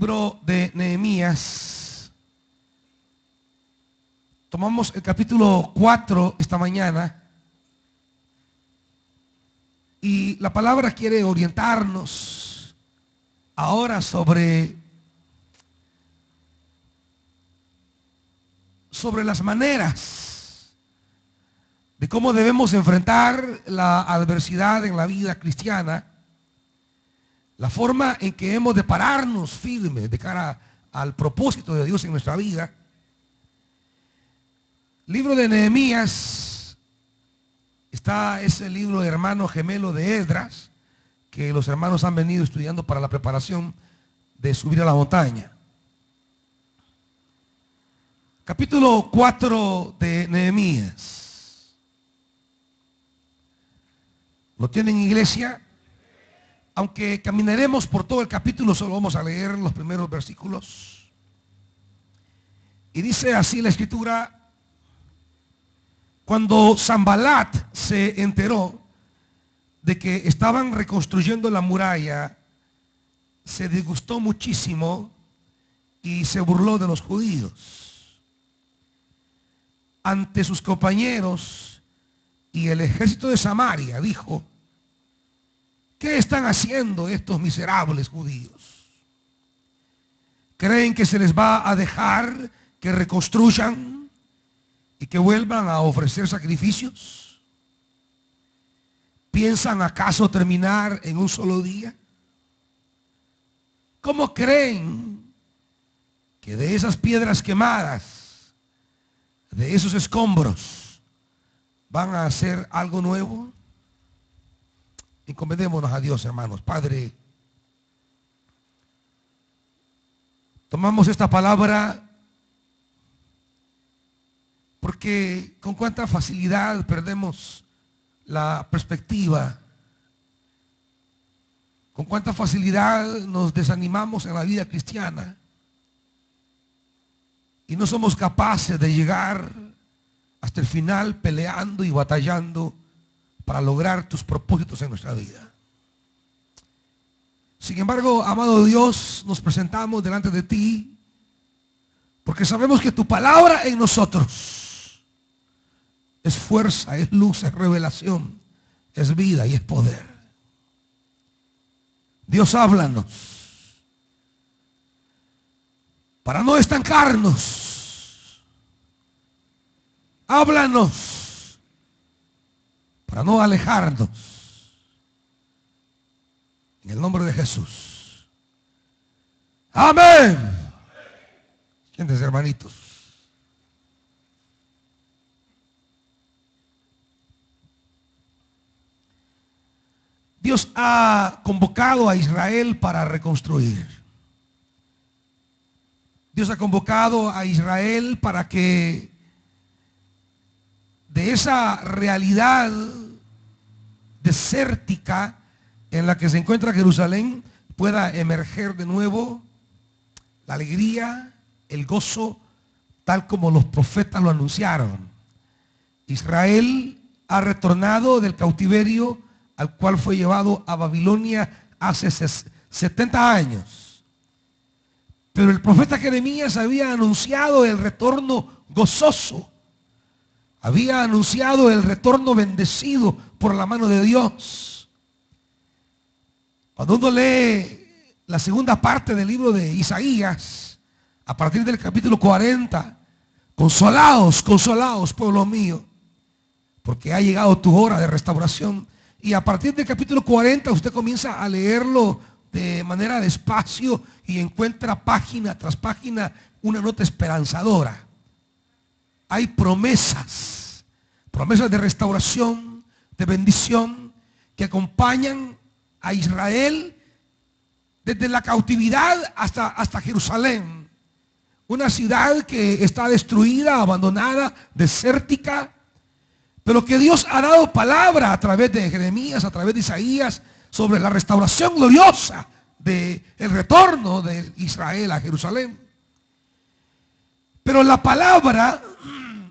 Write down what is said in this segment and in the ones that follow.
Libro de Nehemías. Tomamos el capítulo 4 esta mañana y la palabra quiere orientarnos ahora sobre las maneras de cómo debemos enfrentar la adversidad en la vida cristiana, la forma en que hemos de pararnos firmes de cara al propósito de Dios en nuestra vida. Libro de Nehemías está ese libro hermano gemelo de Esdras, que los hermanos han venido estudiando para la preparación de subir a la montaña. Capítulo 4 de Nehemías. ¿Lo tienen, iglesia? Aunque caminaremos por todo el capítulo, solo vamos a leer los primeros versículos. Y dice así la escritura: cuando Sanbalat se enteró de que estaban reconstruyendo la muralla, se disgustó muchísimo y se burló de los judíos. Ante sus compañeros y el ejército de Samaria dijo: ¿qué están haciendo estos miserables judíos? ¿Creen que se les va a dejar que reconstruyan y que vuelvan a ofrecer sacrificios? ¿Piensan acaso terminar en un solo día? ¿Cómo creen que de esas piedras quemadas, de esos escombros, van a hacer algo nuevo? Encomendémonos a Dios, hermanos. Padre, tomamos esta palabra porque con cuánta facilidad perdemos la perspectiva, con cuánta facilidad nos desanimamos en la vida cristiana y no somos capaces de llegar hasta el final peleando y batallando para lograr tus propósitos en nuestra vida. Sin embargo, amado Dios, nos presentamos delante de ti porque sabemos que tu palabra en nosotros es fuerza, es luz, es revelación, es vida y es poder. Dios, háblanos para no estancarnos. Háblanos para no alejarnos. En el nombre de Jesús. Amén. Siéntense, hermanitos. Dios ha convocado a Israel para reconstruir. Dios ha convocado a Israel para que de esa realidad desértica en la que se encuentra Jerusalén pueda emerger de nuevo la alegría, el gozo, tal como los profetas lo anunciaron. Israel ha retornado del cautiverio al cual fue llevado a Babilonia hace 70 años. Pero el profeta Jeremías había anunciado el retorno gozoso. Había anunciado el retorno bendecido por la mano de Dios. Cuando uno lee la segunda parte del libro de Isaías, a partir del capítulo 40, consolaos, consolaos, pueblo mío, porque ha llegado tu hora de restauración. Y a partir del capítulo 40 usted comienza a leerlo de manera despacio y encuentra página tras página una nota esperanzadora. Hay promesas de restauración, de bendición, que acompañan a Israel desde la cautividad hasta Jerusalén. Una ciudad que está destruida, abandonada, desértica, pero que Dios ha dado palabra a través de Jeremías, a través de Isaías, sobre la restauración gloriosa del retorno de Israel a Jerusalén. Pero la palabra,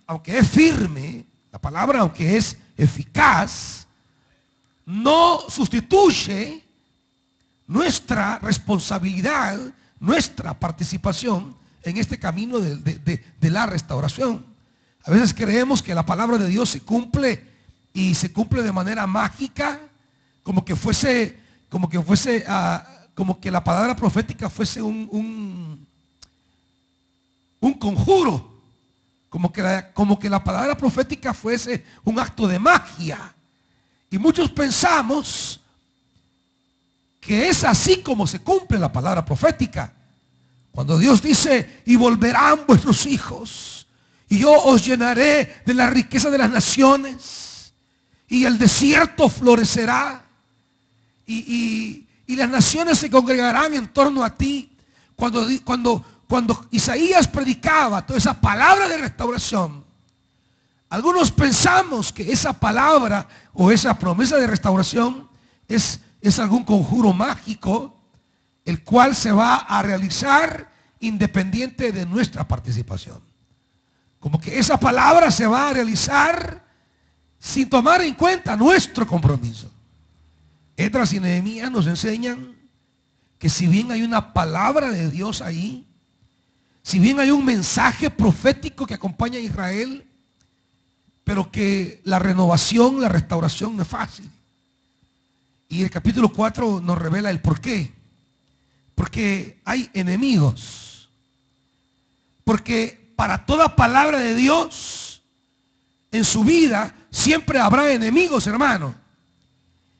aunque es firme, la palabra, aunque es eficaz, no sustituye nuestra responsabilidad nuestra participación en este camino de la restauración. A veces creemos que la palabra de Dios se cumple y se cumple de manera mágica, como que la palabra profética fuese un conjuro, como que la palabra profética fuese un acto de magia. Y muchos pensamos que es así como se cumple la palabra profética. Cuando Dios dice: y volverán vuestros hijos, y yo os llenaré de la riqueza de las naciones, y el desierto florecerá, y las naciones se congregarán en torno a ti. Cuando Isaías predicaba toda esa palabra de restauración, algunos pensamos que esa palabra o esa promesa de restauración es algún conjuro mágico, el cual se va a realizar independiente de nuestra participación. Como que esa palabra se va a realizar sin tomar en cuenta nuestro compromiso. Esdras y Nehemías nos enseñan que si bien hay una palabra de Dios ahí, si bien hay un mensaje profético que acompaña a Israel, pero que la renovación, la restauración no es fácil. Y el capítulo 4 nos revela el por qué. Porque hay enemigos. Porque para toda palabra de Dios en su vida siempre habrá enemigos, hermano.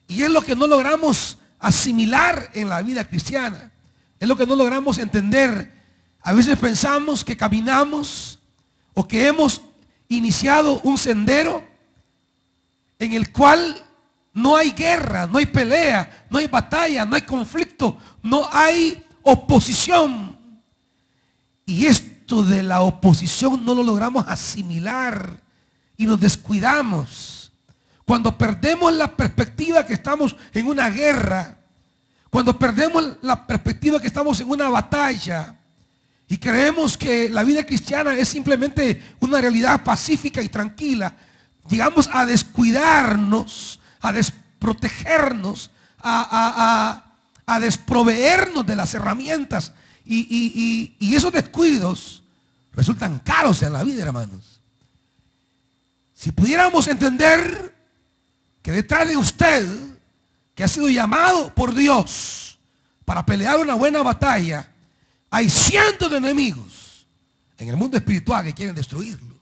Y es lo que no logramos asimilar en la vida cristiana. Es lo que no logramos entender. A veces pensamos que caminamos o que hemos iniciado un sendero en el cual no hay guerra, no hay pelea, no hay batalla, no hay conflicto, no hay oposición. Y esto de la oposición no lo logramos asimilar y nos descuidamos. Cuando perdemos la perspectiva que estamos en una guerra, cuando perdemos la perspectiva que estamos en una batalla y creemos que la vida cristiana es simplemente una realidad pacífica y tranquila, llegamos a descuidarnos, a desprotegernos, a desproveernos de las herramientas. Y esos descuidos resultan caros en la vida, hermanos. Si pudiéramos entender que detrás de usted, que ha sido llamado por Dios para pelear una buena batalla, hay cientos de enemigos en el mundo espiritual que quieren destruirlo.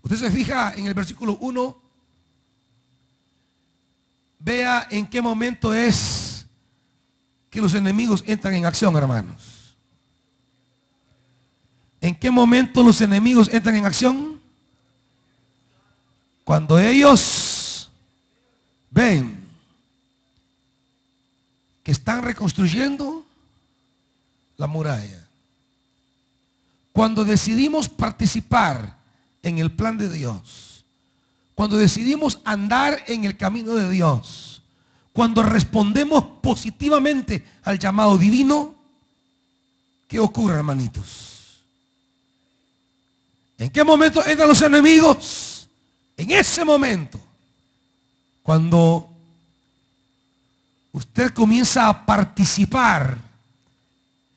Usted se fija en el versículo 1, vea en qué momento es que los enemigos entran en acción, hermanos. ¿En qué momento los enemigos entran en acción? Cuando ellos ven que están reconstruyendo la muralla. Cuando decidimos participar en el plan de Dios, cuando decidimos andar en el camino de Dios, cuando respondemos positivamente al llamado divino, ¿qué ocurre, hermanitos? ¿En qué momento entran los enemigos? En ese momento, cuando usted comienza a participar,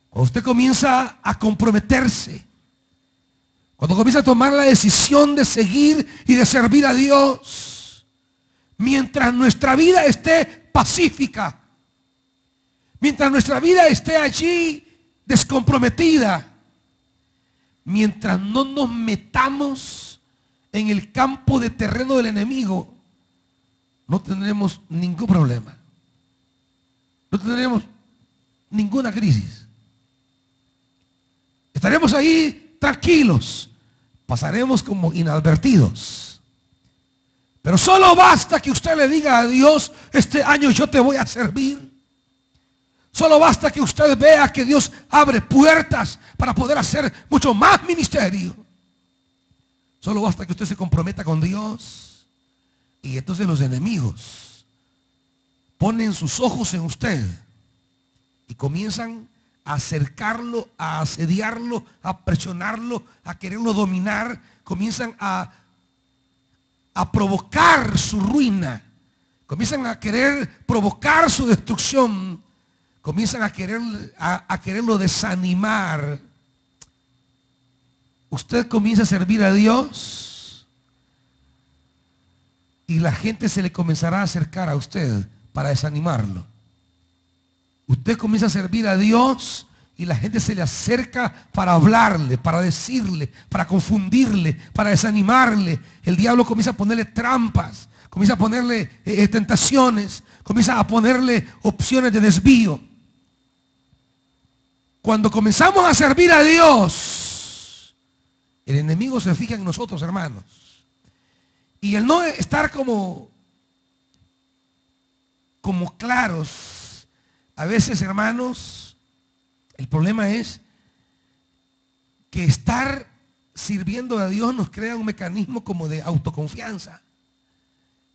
cuando usted comienza a comprometerse, cuando comienza a tomar la decisión de seguir y de servir a Dios, mientras nuestra vida esté pacífica, mientras nuestra vida esté allí descomprometida, mientras no nos metamos en el campo de terreno del enemigo, no tendremos ningún problema. No tendremos ninguna crisis. Estaremos ahí tranquilos. Pasaremos como inadvertidos. Pero solo basta que usted le diga a Dios: este año yo te voy a servir. Solo basta que usted vea que Dios abre puertas para poder hacer mucho más ministerio. Solo basta que usted se comprometa con Dios. Y entonces los enemigos ponen sus ojos en usted y comienzan a acercarlo, a asediarlo, a presionarlo, a quererlo dominar. Comienzan a provocar su ruina. Comienzan a querer provocar su destrucción. comienzan a quererlo desanimar, usted comienza a servir a Dios y la gente se le comenzará a acercar a usted para desanimarlo. Usted comienza a servir a Dios y la gente se le acerca para hablarle, para decirle, para confundirle, para desanimarle. El diablo comienza a ponerle trampas, comienza a ponerle tentaciones, comienza a ponerle opciones de desvío. Cuando comenzamos a servir a Dios, el enemigo se fija en nosotros, hermanos. Y el no estar como claros, a veces, hermanos, el problema es que estar sirviendo a Dios nos crea un mecanismo como de autoconfianza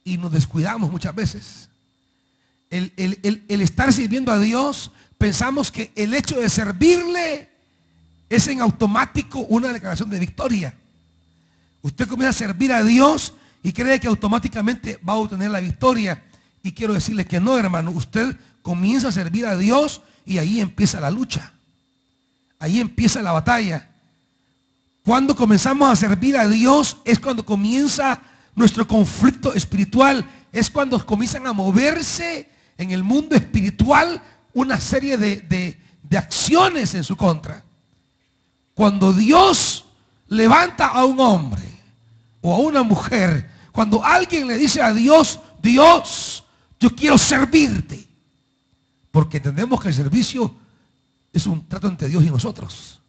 y nos descuidamos muchas veces. El estar sirviendo a Dios, pensamos que el hecho de servirle es en automático una declaración de victoria. Usted comienza a servir a Dios y cree que automáticamente va a obtener la victoria. Y quiero decirle que no, hermano. Usted comienza a servir a Dios y ahí empieza la lucha. Ahí empieza la batalla. Cuando comenzamos a servir a Dios es cuando comienza nuestro conflicto espiritual. Es cuando comienzan a moverse en el mundo espiritual una serie de acciones en su contra. Cuando Dios levanta a un hombre o a una mujer, cuando alguien le dice a Dios, Dios, yo quiero servirte, porque entendemos que el servicio es un trato entre Dios y nosotros.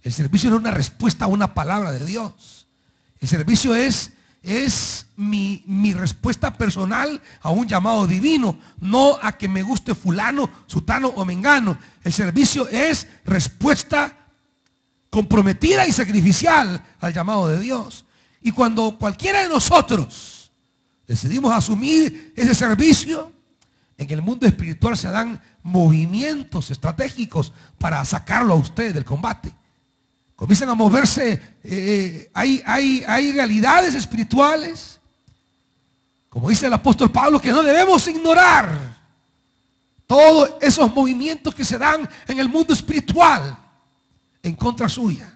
El servicio no es una respuesta a una palabra de Dios. El servicio es mi respuesta personal a un llamado divino, no a que me guste fulano, sutano o mengano. El servicio es respuesta comprometida y sacrificial al llamado de Dios. Y cuando cualquiera de nosotros decidimos asumir ese servicio, en el mundo espiritual se dan movimientos estratégicos para sacarlo a usted del combate. Comienzan a moverse, hay realidades espirituales, como dice el apóstol Pablo, que no debemos ignorar. Todos esos movimientos que se dan en el mundo espiritual en contra suya.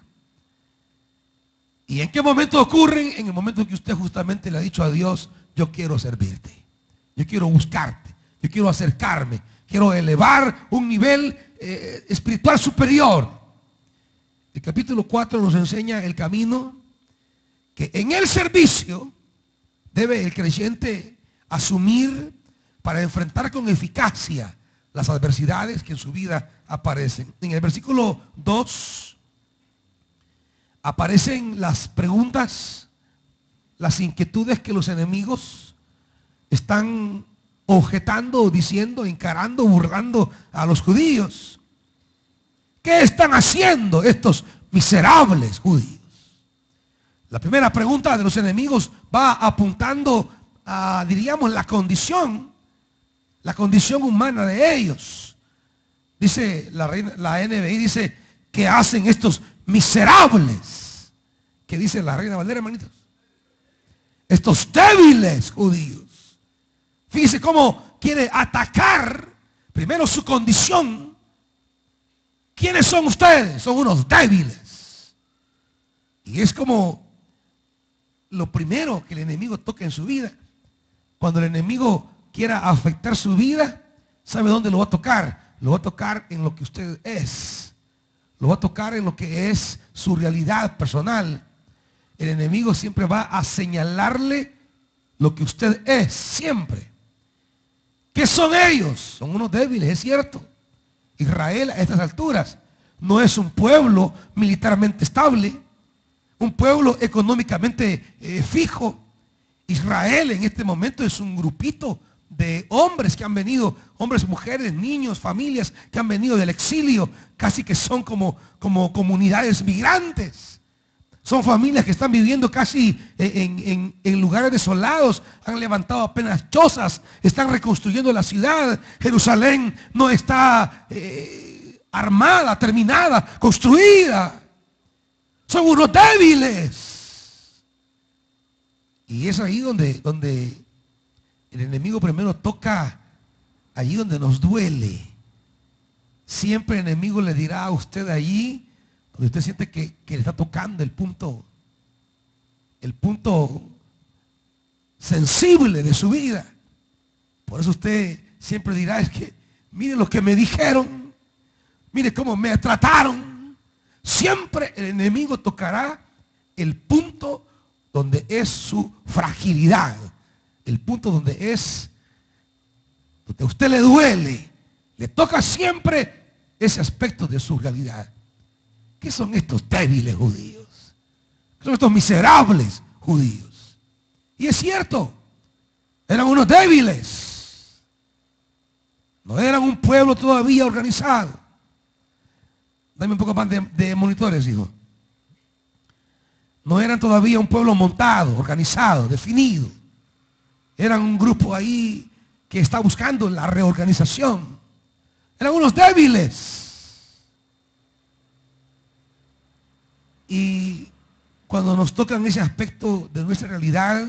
¿Y en qué momento ocurren? En el momento en que usted justamente le ha dicho a Dios, yo quiero servirte, yo quiero buscarte, yo quiero acercarme, quiero elevar un nivel espiritual superior. El capítulo 4 nos enseña el camino que en el servicio debe el creyente asumir para enfrentar con eficacia las adversidades que en su vida aparecen. En el versículo 2 aparecen las preguntas, las inquietudes que los enemigos están objetando, diciendo, encarando, burlando a los judíos. ¿Qué están haciendo estos miserables judíos? La primera pregunta de los enemigos va apuntando a, diríamos, la condición humana de ellos. Dice la NBI, dice, ¿qué hacen estos miserables? ¿Qué dice la Reina Valera, hermanitos? Estos débiles judíos. Fíjese cómo quiere atacar primero su condición. ¿Quiénes son ustedes? Son unos débiles. Y es como lo primero que el enemigo toca en su vida. Cuando el enemigo quiera afectar su vida, ¿sabe dónde lo va a tocar? Lo va a tocar en lo que usted es. Lo va a tocar en lo que es su realidad personal. El enemigo siempre va a señalarle lo que usted es, siempre. ¿Qué son ellos? Son unos débiles, es cierto. Israel a estas alturas no es un pueblo militarmente estable, un pueblo económicamente fijo. Israel en este momento es un grupito de hombres que han venido, hombres, mujeres, niños, familias que han venido del exilio, casi que son como comunidades migrantes. Son familias que están viviendo casi en lugares desolados, han levantado apenas chozas, están reconstruyendo la ciudad. Jerusalén no está armada, terminada, construida. Son unos débiles. Y es ahí donde el enemigo primero toca, allí donde nos duele. siempre el enemigo le dirá a usted allí, donde usted siente que le está tocando el punto sensible de su vida. Por eso usted siempre dirá, es que mire lo que me dijeron, mire cómo me trataron. Siempre el enemigo tocará el punto donde es su fragilidad, el punto donde a usted le duele, le toca siempre ese aspecto de su realidad. ¿Qué son estos débiles judíos? ¿Qué son estos miserables judíos? Y es cierto, eran unos débiles. No eran un pueblo todavía organizado. Dame un poco más de monitores, hijo. No eran todavía un pueblo montado, organizado, definido. Eran un grupo ahí que está buscando la reorganización. Eran unos débiles. Y cuando nos tocan ese aspecto de nuestra realidad,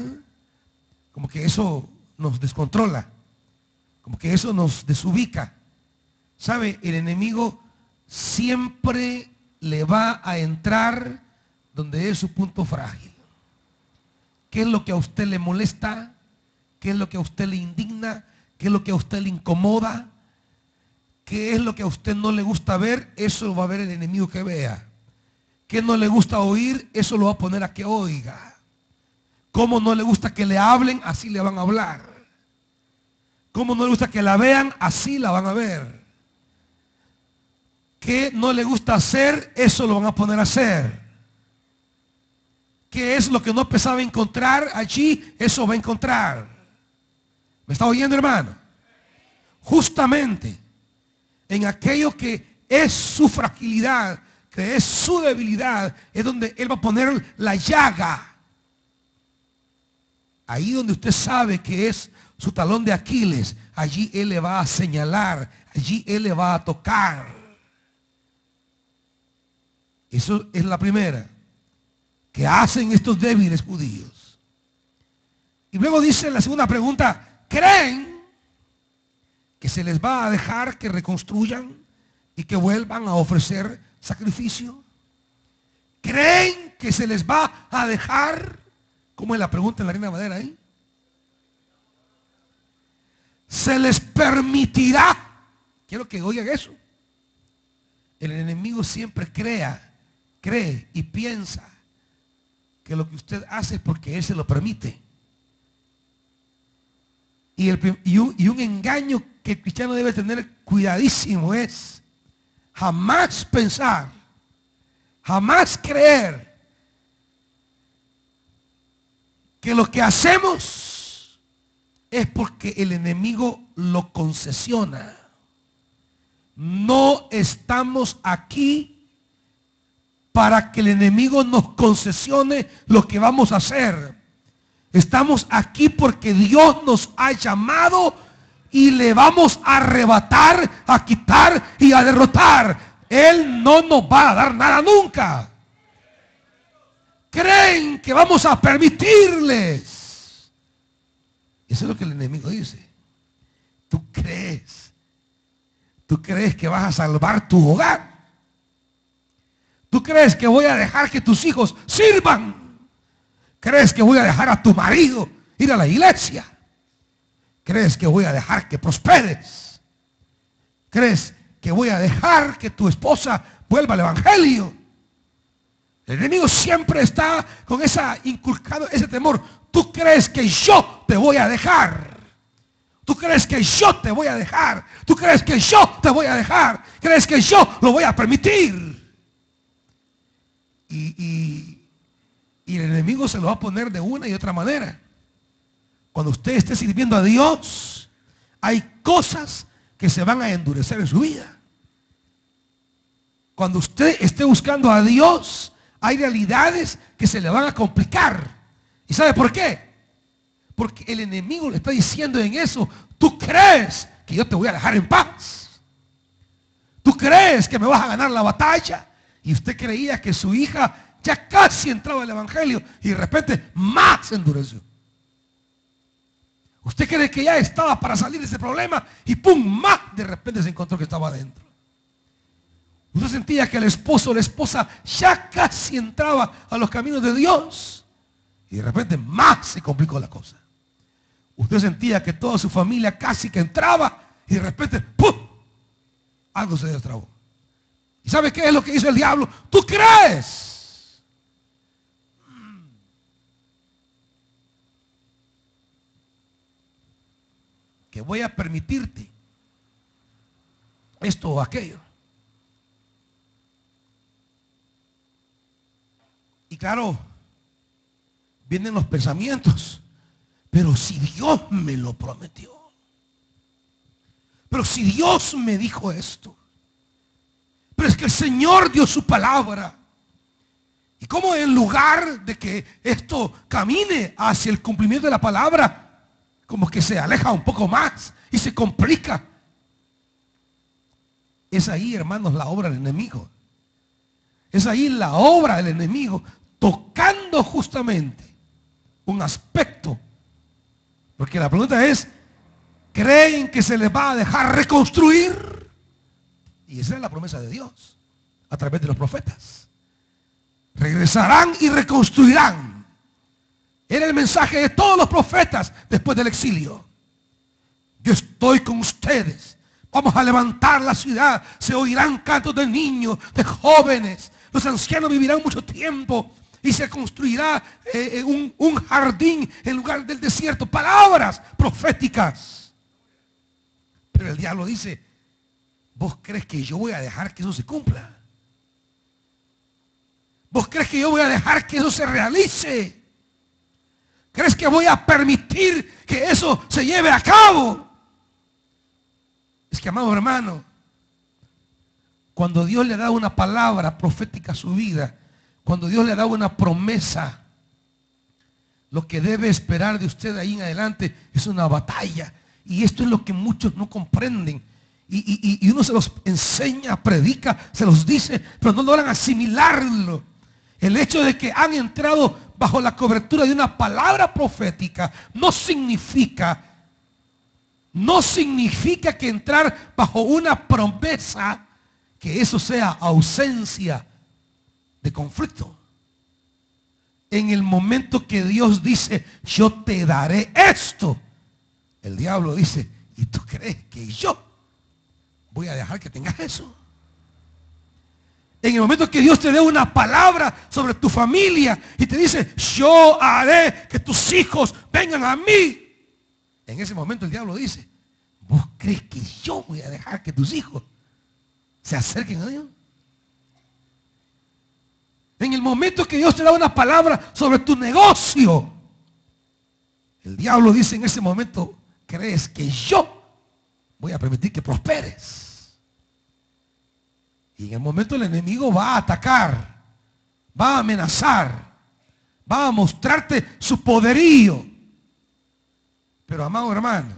como que eso nos descontrola, como que eso nos desubica. ¿Sabe? El enemigo siempre le va a entrar donde es su punto frágil. ¿Qué es lo que a usted le molesta? ¿Qué es lo que a usted le indigna? ¿Qué es lo que a usted le incomoda? ¿Qué es lo que a usted no le gusta ver? Eso lo va a ver el enemigo que vea. ¿Qué no le gusta oír? Eso lo va a poner a que oiga. ¿Cómo no le gusta que le hablen? Así le van a hablar. ¿Cómo no le gusta que la vean? Así la van a ver. ¿Qué no le gusta hacer? Eso lo van a poner a hacer. ¿Qué es lo que no pensaba encontrar allí? Eso va a encontrar. ¿Me está oyendo, hermano? Justamente en aquello que es su fragilidad, que es su debilidad, es donde Él va a poner la llaga. Ahí donde usted sabe que es su talón de Aquiles, allí Él le va a señalar, allí Él le va a tocar. Eso es la primera que hacen estos débiles judíos. Y luego dice la segunda pregunta: ¿creen que se les va a dejar que reconstruyan y que vuelvan a ofrecer sacrificio? ¿Creen que se les va a dejar? ¿Cómo es la pregunta en la Reina Madera ahí? Se les permitirá. Quiero que oigan eso. El enemigo siempre cree y piensa que lo que usted hace es porque Él se lo permite. Y un engaño que el cristiano debe tener cuidadísimo es jamás pensar, jamás creer que lo que hacemos es porque el enemigo lo concesiona. No estamos aquí para que el enemigo nos concesione lo que vamos a hacer. Estamos aquí porque Dios nos ha llamado y le vamos a arrebatar, a quitar y a derrotar. Él no nos va a dar nada nunca. Creen que vamos a permitirles. Eso es lo que el enemigo dice. ¿Tú crees que vas a salvar tu hogar? ¿Tú crees que voy a dejar que tus hijos sirvan? ¿Crees que voy a dejar a tu marido ir a la iglesia? ¿Crees que voy a dejar que prosperes? ¿Crees que voy a dejar que tu esposa vuelva al evangelio? El enemigo siempre está con inculcado ese temor. ¿Tú crees que yo te voy a dejar? ¿Tú crees que yo te voy a dejar? ¿Tú crees que yo te voy a dejar? ¿Crees que yo lo voy a permitir? Y el enemigo se lo va a poner de una y otra manera. Cuando usted esté sirviendo a Dios, hay cosas que se van a endurecer en su vida. Cuando usted esté buscando a Dios, hay realidades que se le van a complicar. ¿Y sabe por qué? Porque el enemigo le está diciendo en eso: tú crees que yo te voy a dejar en paz. Tú crees que me vas a ganar la batalla. Y usted creía que su hija ya casi entraba al evangelio y de repente más se endureció. Usted cree que ya estaba para salir de ese problema y pum, más de repente se encontró que estaba adentro. Usted sentía que el esposo o la esposa ya casi entraba a los caminos de Dios. Y de repente más se complicó la cosa. Usted sentía que toda su familia casi que entraba. Y de repente, ¡pum!, algo se destrabó. ¿Y sabe qué es lo que dice el diablo? ¿Tú crees que voy a permitirte esto o aquello? Y claro, vienen los pensamientos. Pero si Dios me lo prometió. Pero si Dios me dijo esto. Pero es que el Señor dio su palabra. Y como en lugar de que esto camine hacia el cumplimiento de la palabra, como que se aleja un poco más y se complica. Es ahí, hermanos, la obra del enemigo. Es ahí la obra del enemigo, tocando justamente un aspecto. Porque la pregunta es, ¿creen que se les va a dejar reconstruir? Y esa es la promesa de Dios a través de los profetas. Regresarán y reconstruirán. Era el mensaje de todos los profetas después del exilio. Yo estoy con ustedes. Vamos a levantar la ciudad. Se oirán cantos de niños, de jóvenes. Los ancianos vivirán mucho tiempo. Y se construirá un jardín en lugar del desierto. Palabras proféticas. Pero el diablo dice, ¿vos crees que yo voy a dejar que eso se cumpla? ¿Vos crees que yo voy a dejar que eso se realice? ¿Crees que voy a permitir que eso se lleve a cabo? Es que, amado hermano, cuando Dios le da una palabra profética a su vida, cuando Dios le da una promesa, lo que debe esperar de usted ahí en adelante es una batalla. Y esto es lo que muchos no comprenden. Y uno se los enseña, predica, se los dice, pero no logran asimilarlo. El hecho de que han entrado bajo la cobertura de una palabra profética no significa que entrar bajo una promesa, que eso sea ausencia de conflicto. En el momento que Dios dice, yo te daré esto, el diablo dice, ¿y tú crees que yo voy a dejar que tengas eso? En el momento que Dios te dé una palabra sobre tu familia y te dice, yo haré que tus hijos vengan a mí, en ese momento el diablo dice, ¿vos crees que yo voy a dejar que tus hijos se acerquen a Dios? En el momento que Dios te da una palabra sobre tu negocio, el diablo dice en ese momento, ¿crees que yo voy a permitir que prosperes? Y en el momento el enemigo va a atacar, va a amenazar, va a mostrarte su poderío. Pero, amado hermano,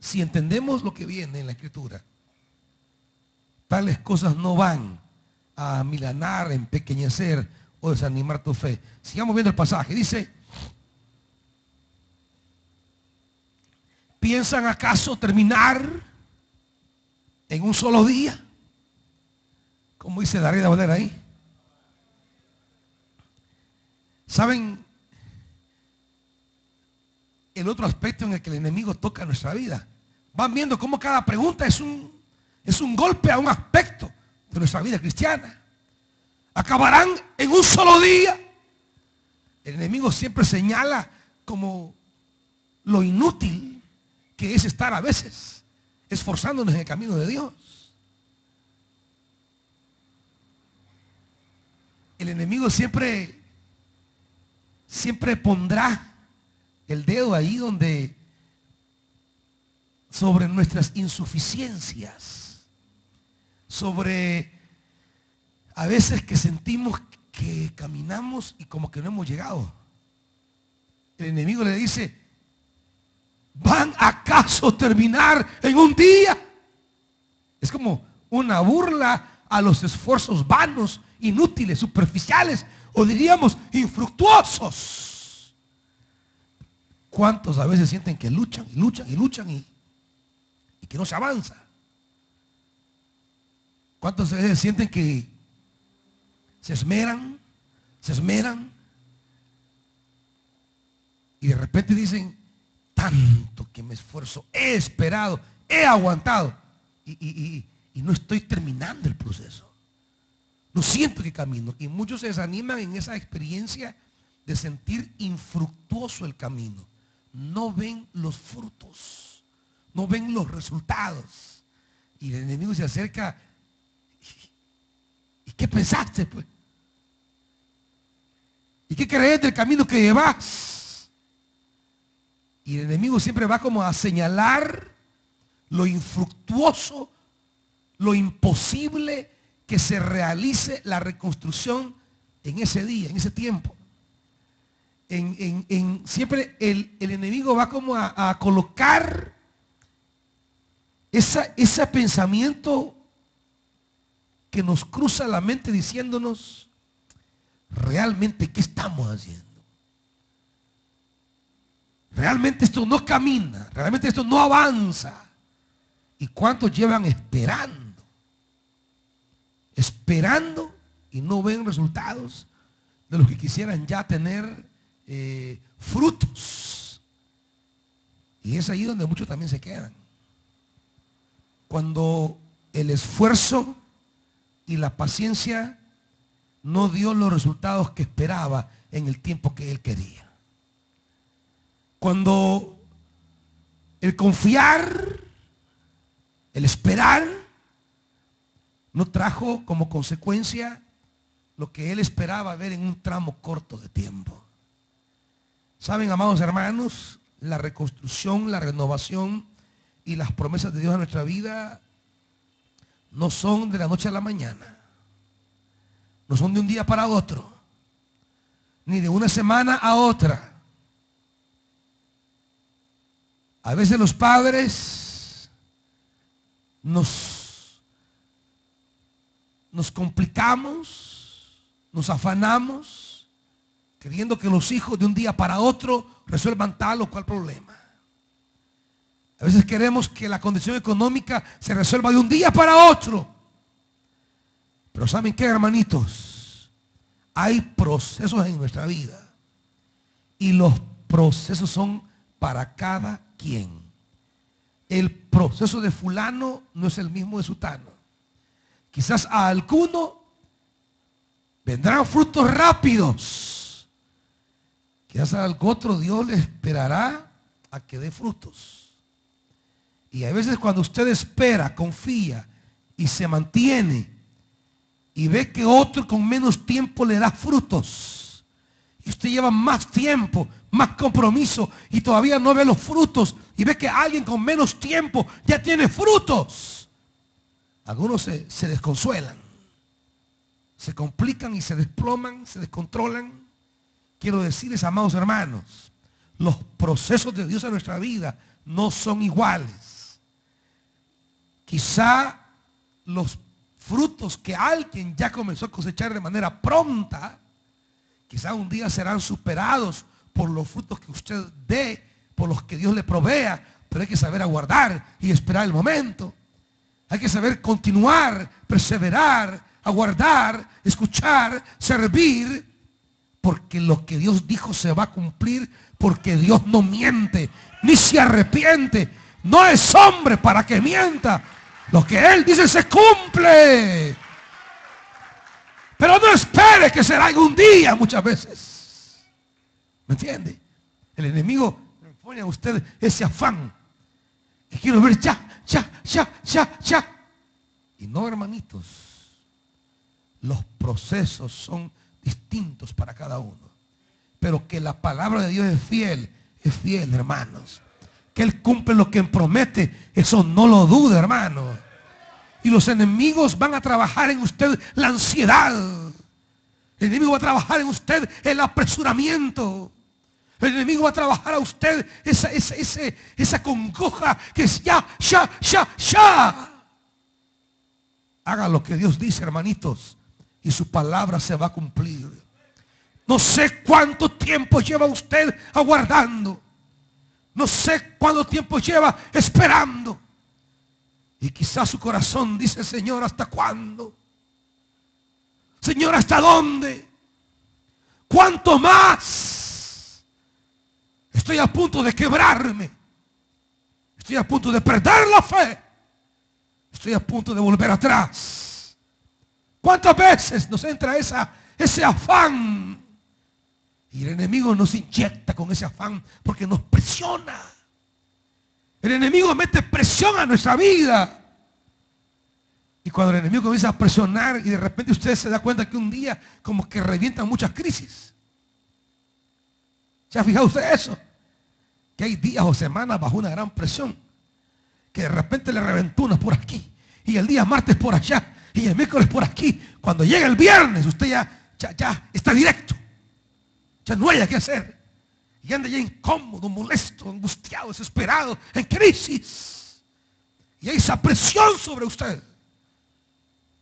si entendemos lo que viene en la Escritura, tales cosas no van a amilanar, empequeñecer o desanimar tu fe. Sigamos viendo el pasaje. Dice, ¿piensan acaso terminar en un solo día? Como dice David Valera ahí. ¿Saben el otro aspecto en el que el enemigo toca nuestra vida? Van viendo cómo cada pregunta es un golpe a un aspecto de nuestra vida cristiana. ¿Acabarán en un solo día? El enemigo siempre señala como lo inútil que es estar a veces esforzándonos en el camino de Dios. El enemigo siempre pondrá el dedo ahí sobre nuestras insuficiencias, sobre a veces que sentimos que caminamos y como que no hemos llegado. El enemigo le dice, ¿van acaso a terminar en un día? Es como una burla a los esfuerzos vanos, inútiles, superficiales, o diríamos infructuosos. ¿Cuántos a veces sienten que luchan y luchan y luchan y que no se avanza? ¿Cuántos de ustedes sienten que se esmeran y de repente dicen, tanto que me esfuerzo, he esperado, he aguantado y no estoy terminando el proceso? No siento que camino. Y muchos se desaniman en esa experiencia de sentir infructuoso el camino. No ven los frutos, no ven los resultados. Y el enemigo se acerca. ¿Y qué pensaste, pues? ¿Y qué crees del camino que llevas? Y el enemigo siempre va como a señalar lo infructuoso, lo imposible que se realice la reconstrucción en ese día, en ese tiempo. Siempre el enemigo va como a colocar ese pensamiento que nos cruza la mente diciéndonos, ¿realmente qué estamos haciendo? Realmente esto no camina, realmente esto no avanza. ¿Y cuántos llevan esperando y no ven resultados de los que quisieran ya tener frutos? Y es ahí donde muchos también se quedan. Cuando el esfuerzo y la paciencia no dio los resultados que esperaba en el tiempo que él quería. Cuando el confiar, el esperar, no trajo como consecuencia lo que él esperaba ver en un tramo corto de tiempo. Saben, amados hermanos, la reconstrucción, la renovación y las promesas de Dios en nuestra vida no son de la noche a la mañana. No son de un día para otro, ni de una semana a otra. A veces los padres nos complicamos, nos afanamos, queriendo que los hijos de un día para otro resuelvan tal o cual problema. A veces queremos que la condición económica se resuelva de un día para otro. Pero ¿saben qué, hermanitos? Hay procesos en nuestra vida. Y los procesos son para cada quien. El proceso de fulano no es el mismo de sutano. Quizás a alguno vendrán frutos rápidos. Quizás a algún otro Dios le esperará a que dé frutos. Y a veces cuando usted espera, confía y se mantiene y ve que otro con menos tiempo le da frutos, y usted lleva más tiempo, más compromiso y todavía no ve los frutos, y ve que alguien con menos tiempo ya tiene frutos, algunos se desconsuelan, se complican y se desploman, se descontrolan. Quiero decirles, amados hermanos, los procesos de Dios en nuestra vida no son iguales. Quizá los frutos que alguien ya comenzó a cosechar de manera pronta, quizá un día serán superados por los frutos que usted dé, por los que Dios le provea, pero hay que saber aguardar y esperar el momento. Hay que saber continuar, perseverar, aguardar, escuchar, servir, porque lo que Dios dijo se va a cumplir, porque Dios no miente, ni se arrepiente, no es hombre para que mienta. Lo que Él dice se cumple. Pero no espere que será en un día muchas veces. ¿Me entiende? El enemigo le pone a usted ese afán. Que quiero ver ya. Y no, hermanitos. Los procesos son distintos para cada uno. Pero que la palabra de Dios es fiel, hermanos. Que Él cumple lo que promete, eso no lo dude, hermano. Y los enemigos van a trabajar en usted la ansiedad. El enemigo va a trabajar en usted el apresuramiento. El enemigo va a trabajar a usted esa congoja que es ya. Haga lo que Dios dice, hermanitos, y su palabra se va a cumplir. No sé cuánto tiempo lleva usted aguardando. No sé cuánto tiempo lleva esperando. Y quizás su corazón dice: Señor, ¿hasta cuándo? Señor, ¿hasta dónde? ¿Cuánto más? Estoy a punto de quebrarme. Estoy a punto de perder la fe. Estoy a punto de volver atrás. ¿Cuántas veces nos entra ese afán? Y el enemigo nos inyecta con ese afán porque nos presiona. El enemigo mete presión a nuestra vida. Y cuando el enemigo comienza a presionar y de repente usted se da cuenta que un día como que revientan muchas crisis. ¿Se ha fijado usted eso? Que hay días o semanas bajo una gran presión. Que de repente le reventó una por aquí. Y el día martes por allá. Y el miércoles por aquí. Cuando llega el viernes usted ya está directo. Ya no haya qué hacer. Y anda ya incómodo, molesto, angustiado, desesperado, en crisis. Y hay esa presión sobre usted.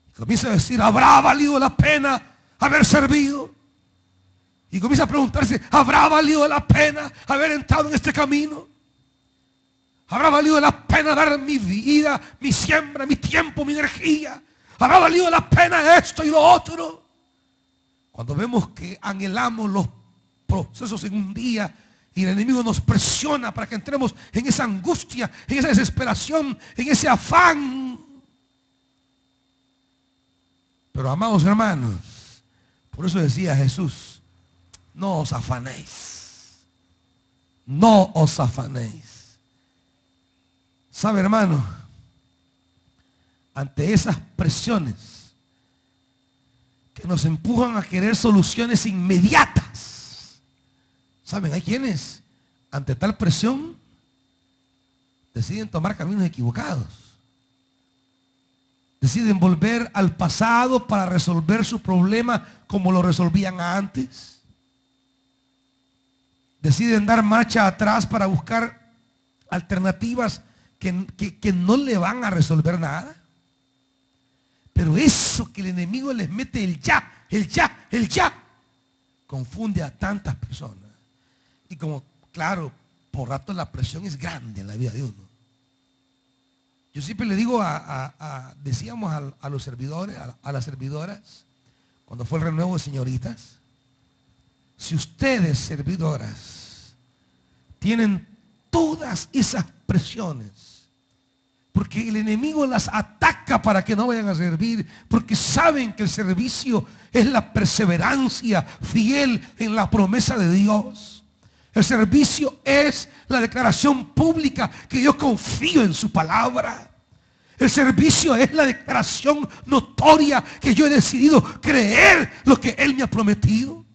Y comienza a decir: ¿habrá valido la pena haber servido? Y comienza a preguntarse: ¿habrá valido la pena haber entrado en este camino? ¿Habrá valido la pena dar mi vida, mi siembra, mi tiempo, mi energía? ¿Habrá valido la pena esto y lo otro? Cuando vemos que anhelamos los procesos en un día y el enemigo nos presiona para que entremos en esa angustia, en esa desesperación, en ese afán. Pero amados hermanos, por eso decía Jesús: no os afanéis. No os afanéis. ¿Sabe, hermano? Ante esas presiones que nos empujan a querer soluciones inmediatas, ¿saben? Hay quienes ante tal presión deciden tomar caminos equivocados. Deciden volver al pasado para resolver su problema como lo resolvían antes. Deciden dar marcha atrás para buscar alternativas que no le van a resolver nada. Pero eso que el enemigo les mete, el ya, confunde a tantas personas. Y como, claro, por rato la presión es grande en la vida de uno. Yo siempre le digo decíamos a los servidores, a las servidoras, cuando fue el renuevo de señoritas: si ustedes, servidoras, tienen todas esas presiones, porque el enemigo las ataca para que no vayan a servir, porque saben que el servicio es la perseverancia fiel en la promesa de Dios. El servicio es la declaración pública que yo confío en su palabra. El servicio es la declaración notoria que yo he decidido creer lo que Él me ha prometido.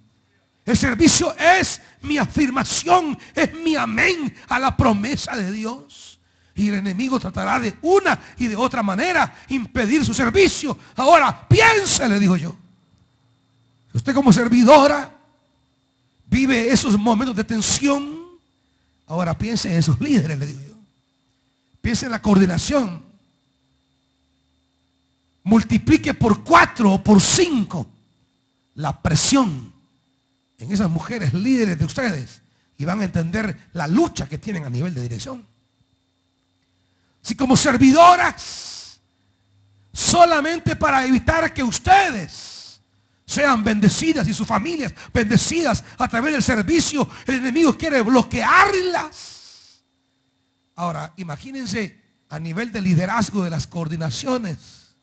El servicio es mi afirmación, es mi amén a la promesa de Dios. Y el enemigo tratará de una y de otra manera impedir su servicio. Ahora piense, le digo yo. Usted como servidora vive esos momentos de tensión. Ahora piense en esos líderes, le digo yo. Piense en la coordinación. Multiplique por 4 o por 5 la presión en esas mujeres líderes de ustedes y van a entender la lucha que tienen a nivel de dirección. Si como servidoras, solamente para evitar que ustedes sean bendecidas y sus familias bendecidas a través del servicio, el enemigo quiere bloquearlas. Ahora, imagínense a nivel de liderazgo de las coordinaciones,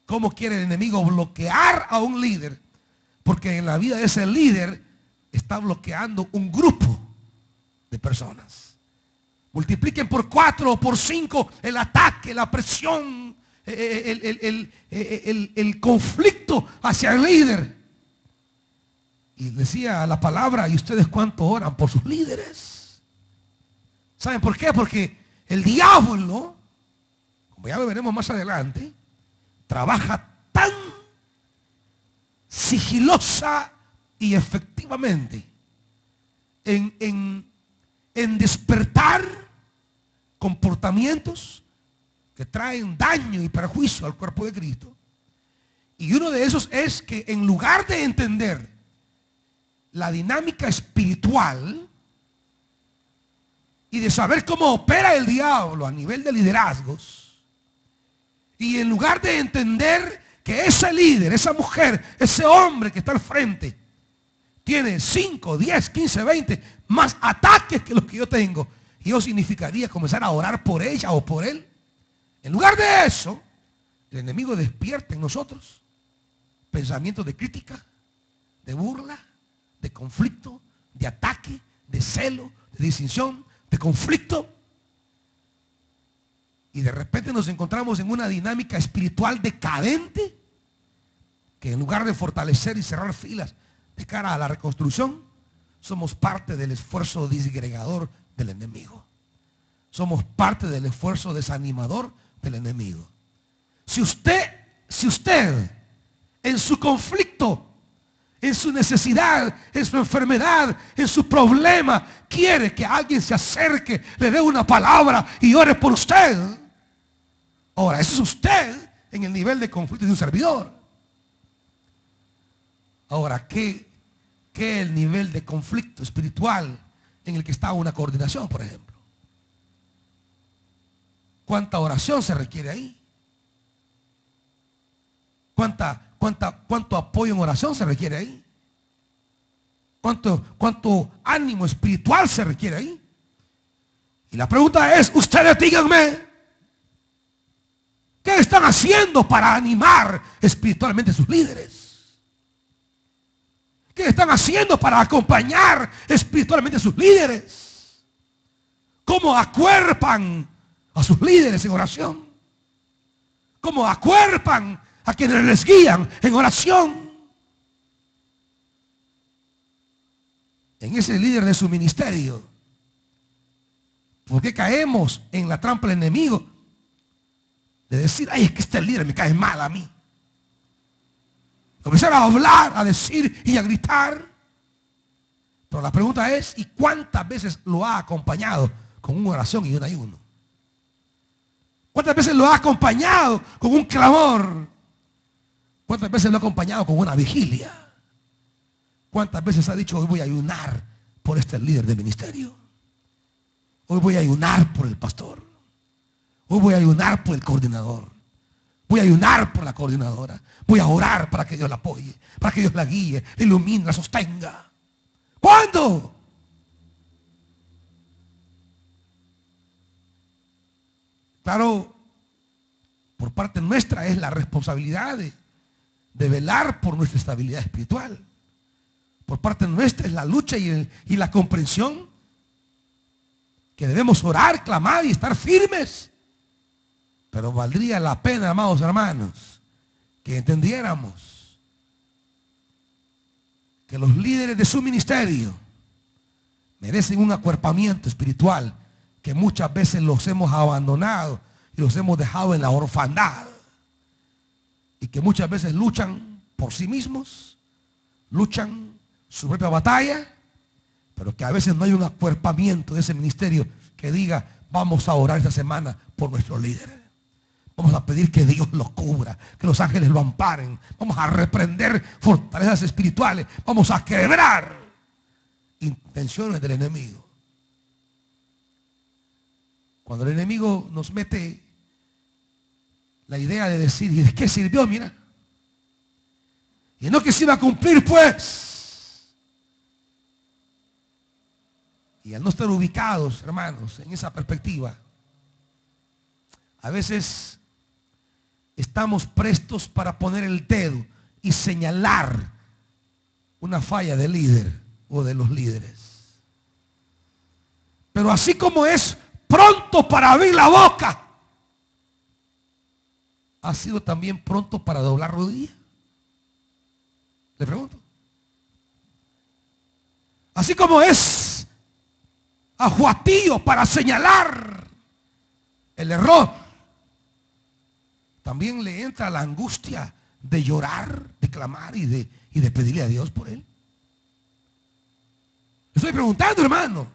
cómo quiere el enemigo bloquear a un líder, porque en la vida de ese líder está bloqueando un grupo de personas. Multipliquen por 4 o por 5 el ataque, la presión, el conflicto hacia el líder. Y decía la palabra: ¿y ustedes cuánto oran por sus líderes? ¿Saben por qué? Porque el diablo, como ya lo veremos más adelante, trabaja tan sigilosa y efectivamente en despertar comportamientos que traen daño y perjuicio al cuerpo de Cristo. Y uno de esos es que en lugar de entender la dinámica espiritual y de saber cómo opera el diablo a nivel de liderazgos, Y en lugar de entender que ese líder, esa mujer, ese hombre que está al frente, tiene 5, 10, 15, 20 más ataques que los que yo tengo, y eso significaría comenzar a orar por ella o por él. En lugar de eso, el enemigo despierta en nosotros pensamientos de crítica, de burla, de conflicto, de ataque, de celo, de distinción, de conflicto. Y de repente nos encontramos en una dinámica espiritual decadente, que en lugar de fortalecer y cerrar filas de cara a la reconstrucción, somos parte del esfuerzo disgregador del enemigo. Somos parte del esfuerzo desanimador del enemigo. Si usted en su conflicto, en su necesidad, en su enfermedad, en su problema, quiere que alguien se acerque, le dé una palabra y ore por usted, ahora, eso es usted en el nivel de conflicto de un servidor. Ahora, ¿qué es el nivel de conflicto espiritual en el que está una coordinación, por ejemplo? ¿Cuánta oración se requiere ahí? ¿Cuánto apoyo en oración se requiere ahí? ¿Cuánto ánimo espiritual se requiere ahí? Y la pregunta es, ustedes díganme, ¿qué están haciendo para animar espiritualmente a sus líderes? ¿Qué están haciendo para acompañar espiritualmente a sus líderes? ¿Cómo acuerpan a sus líderes en oración? ¿Cómo acuerpan a quienes les guían en oración? En ese líder de su ministerio. ¿Por qué caemos en la trampa del enemigo? De decir, ay, es que este líder me cae mal a mí. Comenzar a hablar, a decir y a gritar. Pero la pregunta es, ¿y cuántas veces lo ha acompañado con una oración y un ayuno? ¿Cuántas veces lo ha acompañado con un clamor? ¿Cuántas veces lo ha acompañado con una vigilia? ¿Cuántas veces ha dicho, hoy voy a ayunar por este líder de ministerio? Hoy voy a ayunar por el pastor. Hoy voy a ayunar por el coordinador. Voy a ayunar por la coordinadora. Voy a orar para que Dios la apoye, para que Dios la guíe, la ilumine, la sostenga. ¿Cuándo? Claro, por parte nuestra es la responsabilidad de velar por nuestra estabilidad espiritual. Por parte nuestra es la lucha y la comprensión que debemos orar, clamar y estar firmes. Pero valdría la pena, amados hermanos, que entendiéramos que los líderes de su ministerio merecen un acuerpamiento espiritual que muchas veces los hemos abandonado y los hemos dejado en la orfandad, y que muchas veces luchan por sí mismos, luchan su propia batalla, pero que a veces no hay un acuerpamiento de ese ministerio que diga, vamos a orar esta semana por nuestros líderes. Vamos a pedir que Dios los cubra, que los ángeles lo amparen. Vamos a reprender fortalezas espirituales. Vamos a quebrar intenciones del enemigo. Cuando el enemigo nos mete la idea de decir, ¿y de qué sirvió? Mira. Y no que se iba a cumplir, pues. Y al no estar ubicados, hermanos, en esa perspectiva, a veces estamos prestos para poner el dedo y señalar una falla del líder o de los líderes. Pero así como es pronto para abrir la boca, ha sido también pronto para doblar rodillas. Le pregunto. Así como es ajuatillo para señalar el error, también le entra la angustia de llorar, de clamar y de pedirle a Dios por él. Estoy preguntando, hermano.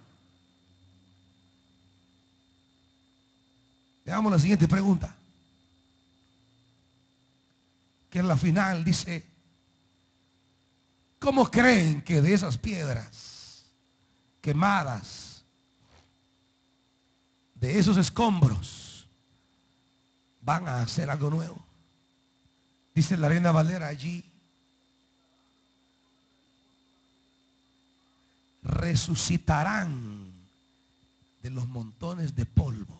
Veamos la siguiente pregunta, que en la final dice, ¿cómo creen que de esas piedras quemadas, de esos escombros, van a hacer algo nuevo. Dice la Reina Valera allí: resucitarán de los montones de polvo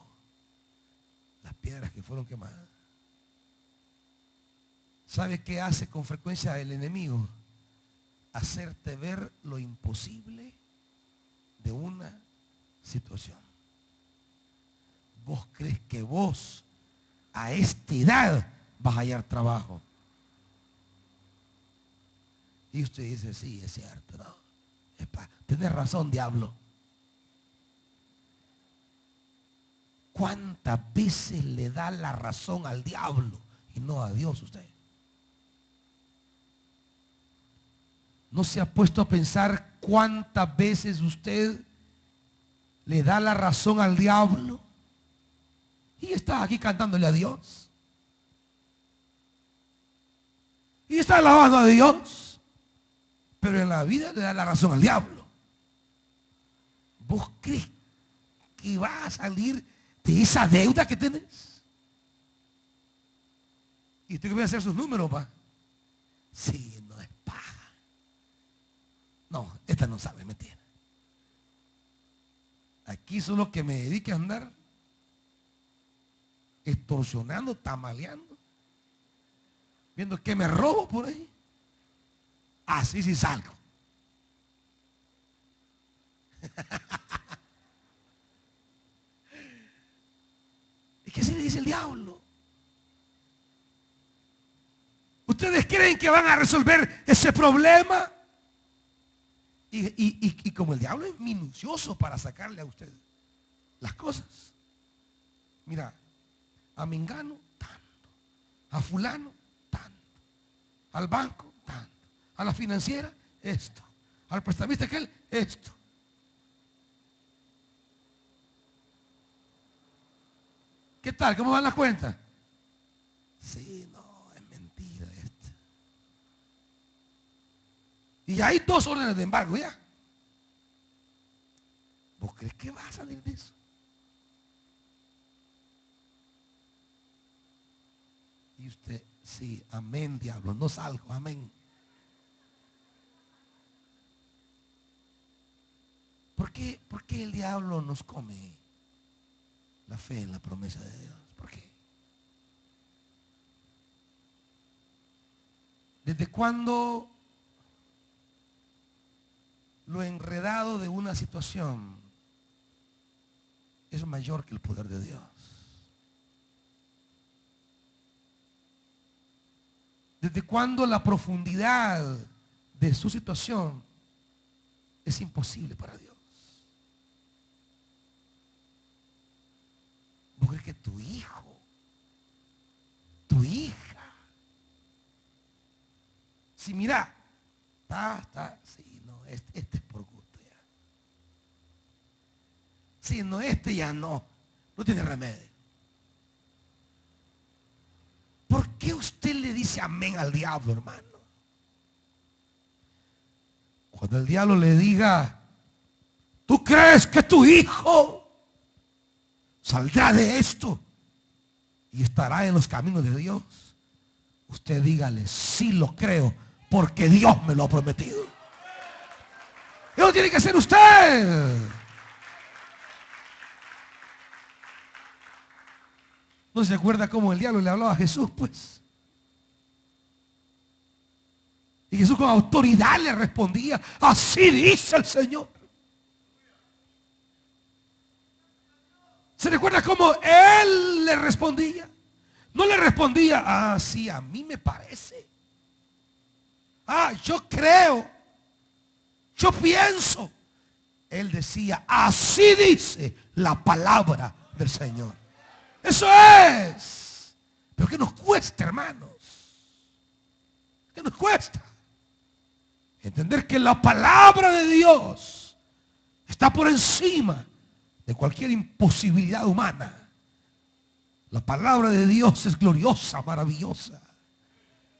las piedras que fueron quemadas. ¿Sabe qué hace con frecuencia el enemigo? Hacerte ver lo imposible de una situación. Vos crees que vos a esta edad vas a hallar trabajo. Y usted dice: sí, es cierto, no. Tienes razón, diablo. ¿Cuántas veces le da la razón al diablo y no a Dios usted? ¿No se ha puesto a pensar cuántas veces usted le da la razón al diablo y está aquí cantándole a Dios? Y está alabando a Dios, pero en la vida le da la razón al diablo. ¿Vos crees que va a salir de esa deuda que tenés? Y usted que voy a hacer sus números, pa. Sí, no es paja. No, esta no sabe, mentira. Aquí solo que me dedique a andar extorsionando, tamaleando, viendo que me robo por ahí. Así sí salgo. ¿Y qué se le dice el diablo? ¿Ustedes creen que van a resolver ese problema? Y como el diablo es minucioso para sacarle a usted las cosas. Mira, a Mengano tanto, a fulano tanto, al banco tanto, a la financiera esto, al prestamista aquel esto. ¿Qué tal? ¿Cómo van las cuentas? Sí, no, es mentira esto. Y hay 2 órdenes de embargo ya. ¿Vos crees que va a salir de eso? Y usted, sí, amén, diablo, no salgo, amén. ¿Por qué el diablo nos come la fe en la promesa de Dios? ¿Por qué? ¿Desde cuándo lo enredado de una situación es mayor que el poder de Dios? ¿Desde cuándo la profundidad de su situación es imposible para Dios? ¿Vos crees que tu hijo, tu hija, si mira, sí, no, este es por gusto ya. Sí, no, este ya no tiene remedio. ¿Por qué usted le dice amén al diablo, hermano? Cuando el diablo le diga: ¿tú crees que tu hijo saldrá de esto y estará en los caminos de Dios? Usted dígale: sí lo creo, porque Dios me lo ha prometido. Eso tiene que ser usted. ¿No se acuerda cómo el diablo le hablaba a Jesús, pues? Y Jesús con autoridad le respondía: así dice el Señor. ¿Se recuerda cómo él le respondía? No le respondía: sí, a mí me parece. Yo creo. Yo pienso. Él decía: así dice la palabra del Señor. Eso es. Pero ¿qué nos cuesta, hermanos? ¿Qué nos cuesta? Entender que la palabra de Dios está por encima de cualquier imposibilidad humana. La palabra de Dios es gloriosa, maravillosa.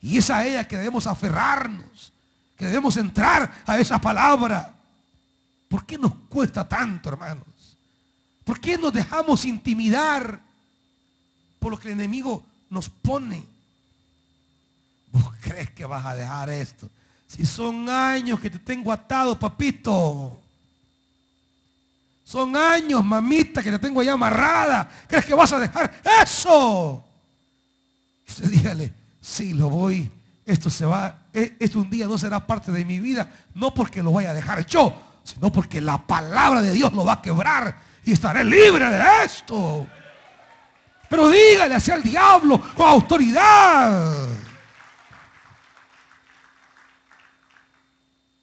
Y es a ella que debemos aferrarnos, que debemos entrar a esa palabra. ¿Por qué nos cuesta tanto, hermanos? ¿Por qué nos dejamos intimidar por lo que el enemigo nos pone. ¿Vos crees que vas a dejar esto? Si son años que te tengo atado, papito. Son años, mamita, que te tengo ahí amarrada. ¿Crees que vas a dejar eso? Usted dígale, sí, lo voy. Esto se va. Esto un día no será parte de mi vida. No porque lo vaya a dejar yo, sino porque la palabra de Dios lo va a quebrar y estaré libre de esto. Pero dígale hacia el diablo con autoridad.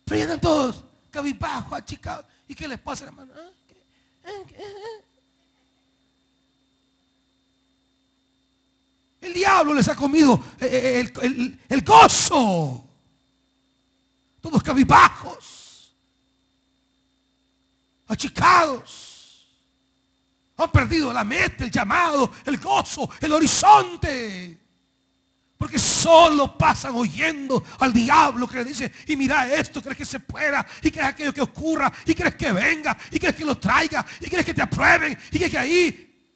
Pero llegan todos cabizbajos, achicados. ¿Y qué les pasa, hermano? El diablo les ha comido el gozo. Todos cabizbajos, achicados. Han perdido la meta, el llamado, el gozo, el horizonte. Porque solo pasan oyendo al diablo que le dice, y mira esto, crees que se pueda, y crees aquello que ocurra, y crees que venga, y crees que lo traiga, y crees que te aprueben, y crees que ahí.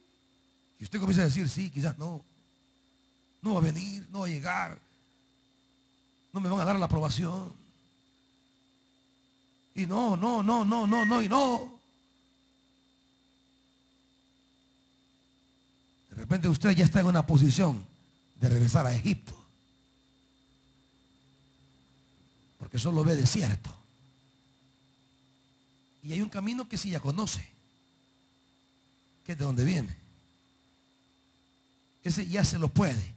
Y usted comienza a decir, sí, quizás no. No va a venir, no va a llegar. No me van a dar la aprobación. Y no, y no. De repente usted ya está en una posición de regresar a Egipto. Porque solo ve desierto. Y hay un camino que sí ya conoce. Que es de donde viene. Ese ya se lo puede.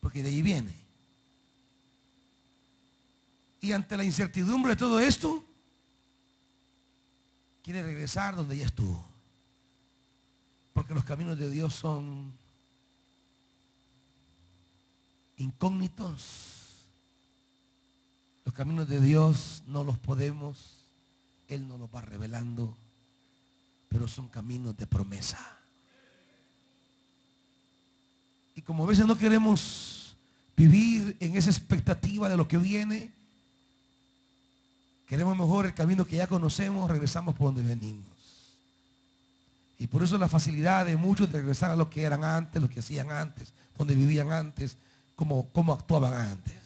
Porque de ahí viene. Y ante la incertidumbre de todo esto, quiere regresar donde ya estuvo. Porque los caminos de Dios son incógnitos. Los caminos de Dios no los podemos, Él nos los va revelando, pero son caminos de promesa. Y como a veces no queremos vivir en esa expectativa de lo que viene, queremos mejor el camino que ya conocemos, regresamos por donde venimos. Y por eso la facilidad de muchos de regresar a lo que eran antes, lo que hacían antes, donde vivían antes, cómo actuaban antes.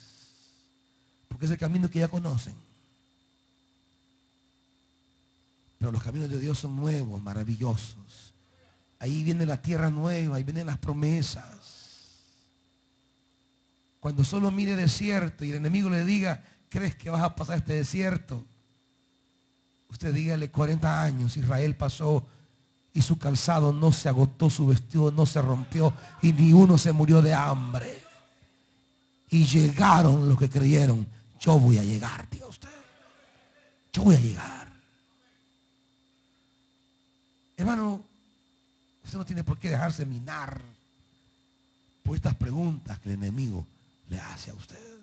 Porque es el camino que ya conocen. Pero los caminos de Dios son nuevos, maravillosos. Ahí viene la tierra nueva, ahí vienen las promesas. Cuando solo mire desierto y el enemigo le diga, ¿crees que vas a pasar este desierto? Usted dígale, 40 años Israel pasó y su calzado no se agotó, su vestido no se rompió y ni uno se murió de hambre. Y llegaron los que creyeron. Yo voy a llegar, diga usted. Yo voy a llegar. Hermano, usted no tiene por qué dejarse minar por estas preguntas que el enemigo le hace a usted.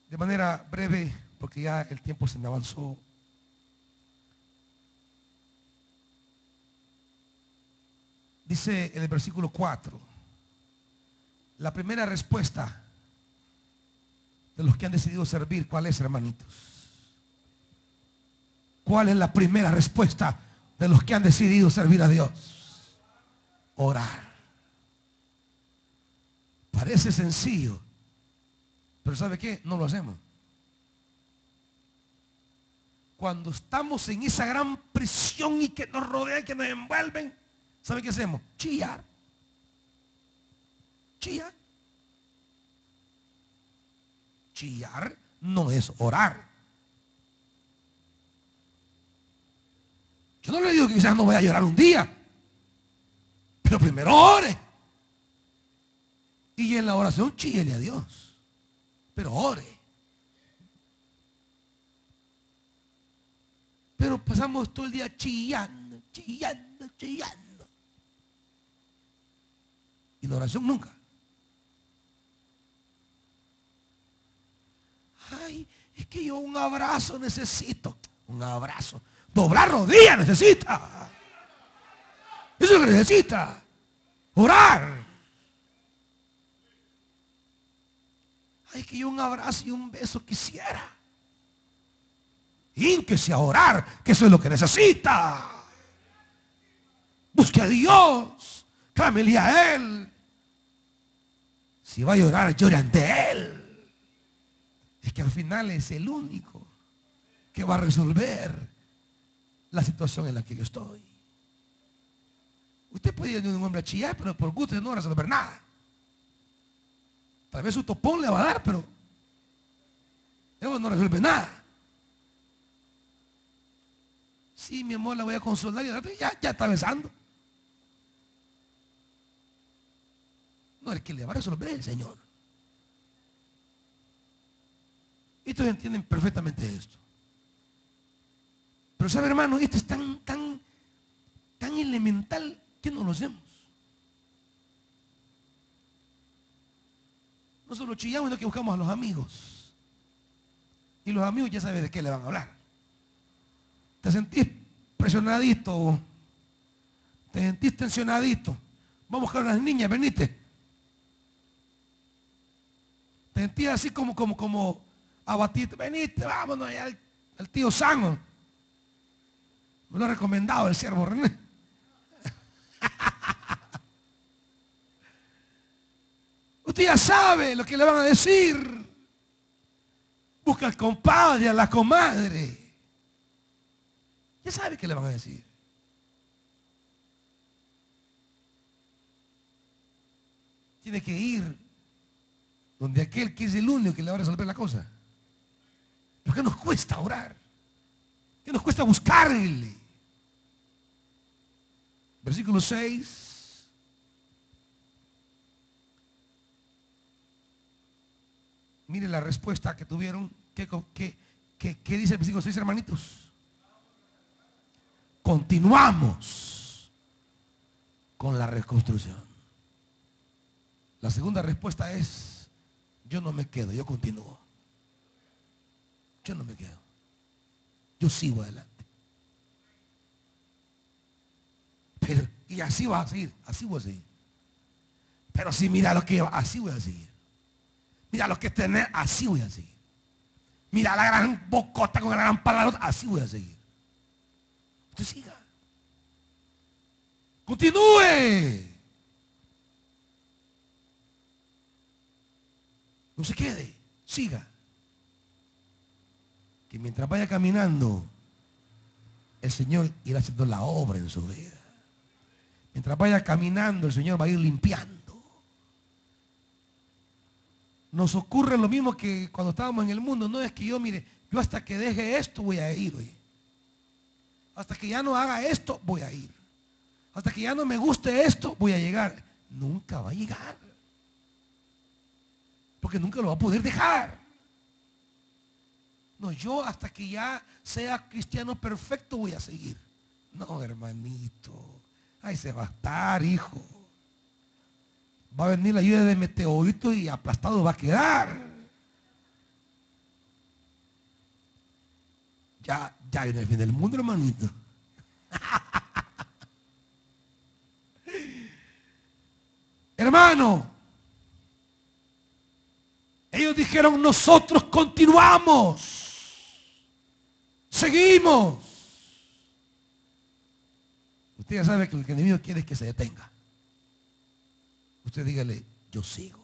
De manera breve, porque ya el tiempo se me avanzó. Dice en el versículo 4, la primera respuesta de los que han decidido servir, ¿cuál es, hermanitos? ¿Cuál es la primera respuesta de los que han decidido servir a Dios? Orar. Parece sencillo, pero ¿sabe qué? No lo hacemos. Cuando estamos en esa gran prisión y que nos rodean, que nos envuelven, ¿sabe qué hacemos? Chillar. Chillar. Chillar no es orar. Yo no le digo que quizás no vaya a llorar un día, pero primero ore. Y en la oración chíguele a Dios, pero ore. Pero pasamos todo el día chillando. Y la oración nunca. Ay, es que yo un abrazo necesito. Un abrazo. Doblar rodillas necesita. Eso es lo que necesita. Orar. Ay, que yo un abrazo y un beso quisiera. Hínquese a orar, que eso es lo que necesita. busque a Dios, clámele a Él. Si va a llorar, llore ante Él. Es que al final es el único que va a resolver la situación en la que yo estoy. Usted puede ir a un hombre a chillar, pero por gusto no va a resolver nada. Tal vez su topón le va a dar, pero eso no resuelve nada. Sí, mi amor, la voy a consolar y ya está besando. No, el que le va a resolver es el Señor. Y todos entienden perfectamente esto. Pero sabe, hermano, esto es tan elemental que no lo hacemos. No solo chillamos, sino que buscamos a los amigos. Y los amigos ya saben de qué le van a hablar. Te sentís presionadito, te sentís tensionadito. Vamos a buscar a las niñas, venite. Te sentís así como abatido. Venite, vámonos allá al tío Sano. Me lo ha recomendado el siervo René. Usted ya sabe lo que le van a decir. Busca al compadre, a la comadre. Ya sabe qué le van a decir. Tiene que ir donde aquel que es el único que le va a resolver la cosa. ¿Pero qué nos cuesta orar? ¿Qué nos cuesta buscarle? Versículo 6. Mire la respuesta que tuvieron. ¿Qué dice el versículo 6, hermanitos? Continuamos con la reconstrucción. La segunda respuesta es: yo no me quedo, yo continúo. Yo no me quedo. Yo sigo adelante. Pero, y así va a seguir, así voy a seguir. Pero si mira lo que yo, así voy a seguir. Mira lo que tenés, así voy a seguir. Mira la gran bocota con la gran palabra, así voy a seguir. Usted siga. Continúe. No se quede, siga. Que mientras vaya caminando, el Señor irá haciendo la obra en su vida. Mientras vaya caminando, el Señor va a ir limpiando. Nos ocurre lo mismo que cuando estábamos en el mundo. No es que yo, mire, yo hasta que deje esto voy a ir. Oye. Hasta que ya no haga esto, voy a ir. Hasta que ya no me guste esto, voy a llegar. Nunca va a llegar. Porque nunca lo va a poder dejar. No, yo hasta que ya sea cristiano perfecto voy a seguir. No, hermanito. Ahí se va a estar, hijo. Va a venir la lluvia de meteoritos y aplastado va a quedar. Ya viene el fin del mundo, hermanito. Hermano, ellos dijeron: nosotros continuamos, seguimos. Usted ya sabe que el enemigo quiere es que se detenga. Usted dígale: yo sigo,